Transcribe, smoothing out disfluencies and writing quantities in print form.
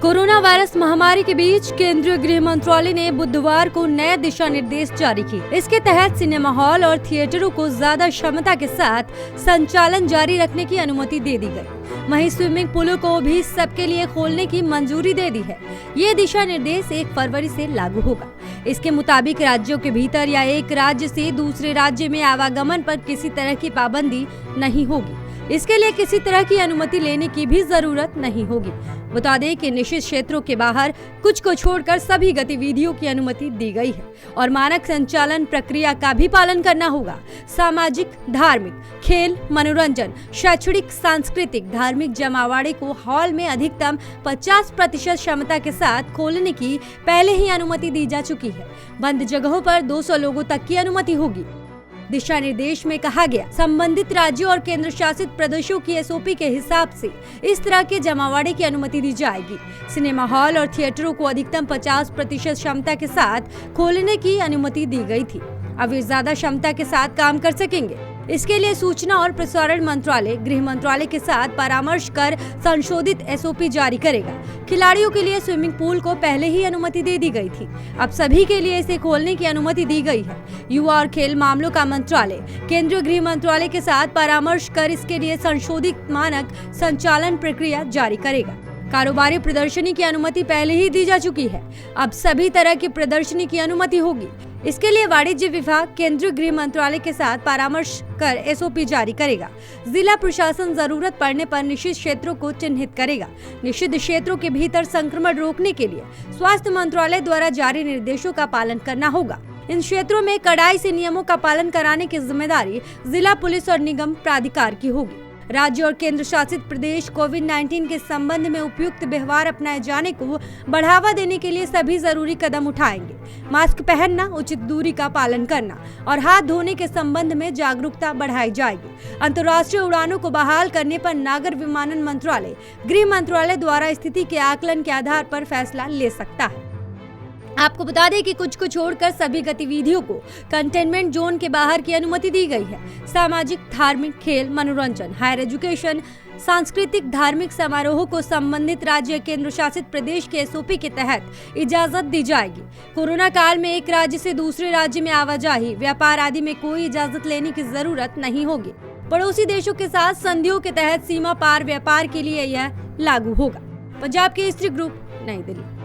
Corona virus महामारी के बीच केंद्रीय गृह मंत्रालय ने बुधवार को नए दिशा निर्देश जारी किए। इसके तहत सिनेमा हॉल और थिएटरों को ज्यादा क्षमता के साथ संचालन जारी रखने की अनुमति दे दी गई। वहीं स्विमिंग पूलों को भी सबके लिए खोलने की मंजूरी दे दी है। ये दिशा निर्देश 1 फरवरी से लागू होगा। इसके मुताबिक राज्यों के भीतर या एक राज्य से दूसरे राज्य में आवागमन पर किसी तरह की पाबंदी नहीं होगी। इसके लिए किसी तरह की अनुमति लेने की भी जरूरत नहीं होगी। बता दें कि निश्चित क्षेत्रों के बाहर कुछ को छोड़कर सभी गतिविधियों की अनुमति दी गई है और मानक संचालन प्रक्रिया का भी पालन करना होगा। सामाजिक, धार्मिक, खेल, मनोरंजन, शैक्षणिक, सांस्कृतिक, धार्मिक जमावड़े को हॉल में अधिकतम 50% क्षमता के साथ खोलने की पहले ही अनुमति दी जा चुकी है। बंद जगहों पर 200 लोगों तक की अनुमति होगी। दिशा निर्देश में कहा गया, संबंधित राज्यों और केंद्र शासित प्रदेशों की एसओपी के हिसाब से इस तरह के जमावड़े की अनुमति दी जाएगी। सिनेमा हॉल और थिएटरों को अधिकतम 50% क्षमता के साथ खोलने की अनुमति दी गई थी। अब वे ज्यादा क्षमता के साथ काम कर सकेंगे। इसके लिए सूचना और प्रसारण मंत्रालय गृह मंत्रालय के साथ परामर्श कर संशोधित एसओपी जारी करेगा। खिलाड़ियों के लिए स्विमिंग पूल को पहले ही अनुमति दे दी गई थी, अब सभी के लिए इसे खोलने की अनुमति दी गई है। युवा और खेल मामलों का मंत्रालय केंद्रीय गृह मंत्रालय के साथ परामर्श कर इसके लिए संशोधित मानक संचालन प्रक्रिया जारी करेगा। कारोबारी प्रदर्शनी की अनुमति पहले ही दी जा चुकी है, अब सभी तरह की प्रदर्शनी की अनुमति होगी। इसके लिए वाणिज्य विभाग केंद्रीय गृह मंत्रालय के साथ परामर्श कर एसओपी जारी करेगा। जिला प्रशासन जरूरत पड़ने पर निश्चित क्षेत्रों को चिन्हित करेगा। निषिद्ध क्षेत्रों के भीतर संक्रमण रोकने के लिए स्वास्थ्य मंत्रालय द्वारा जारी निर्देशों का पालन करना होगा। इन क्षेत्रों में कड़ाई से नियमों का पालन कराने की जिम्मेदारी जिला पुलिस और निगम प्राधिकार की होगी। राज्य और केंद्र शासित प्रदेश कोविड-19 के संबंध में उपयुक्त व्यवहार अपनाए जाने को बढ़ावा देने के लिए सभी जरूरी कदम उठाएंगे। मास्क पहनना, उचित दूरी का पालन करना और हाथ धोने के संबंध में जागरूकता बढ़ाई जाएगी। अंतर्राष्ट्रीय उड़ानों को बहाल करने पर नागर विमानन मंत्रालय गृह मंत्रालय द्वारा स्थिति के आकलन के आधार पर फैसला ले सकता है। आपको बता दें कि कुछ को छोड़कर सभी गतिविधियों को कंटेनमेंट जोन के बाहर की अनुमति दी गई है। सामाजिक, धार्मिक, खेल, मनोरंजन, हायर एजुकेशन, सांस्कृतिक, धार्मिक समारोहों को संबंधित राज्य केंद्र शासित प्रदेश के एसओपी के तहत इजाजत दी जाएगी। कोरोना काल में एक राज्य से दूसरे राज्य में आवाजाही, व्यापार आदि में कोई इजाजत लेने की जरूरत नहीं होगी। पड़ोसी देशों के साथ संधियों के तहत सीमा पार व्यापार के लिए यह लागू होगा। पंजाब केसरी ग्रुप, नई दिल्ली।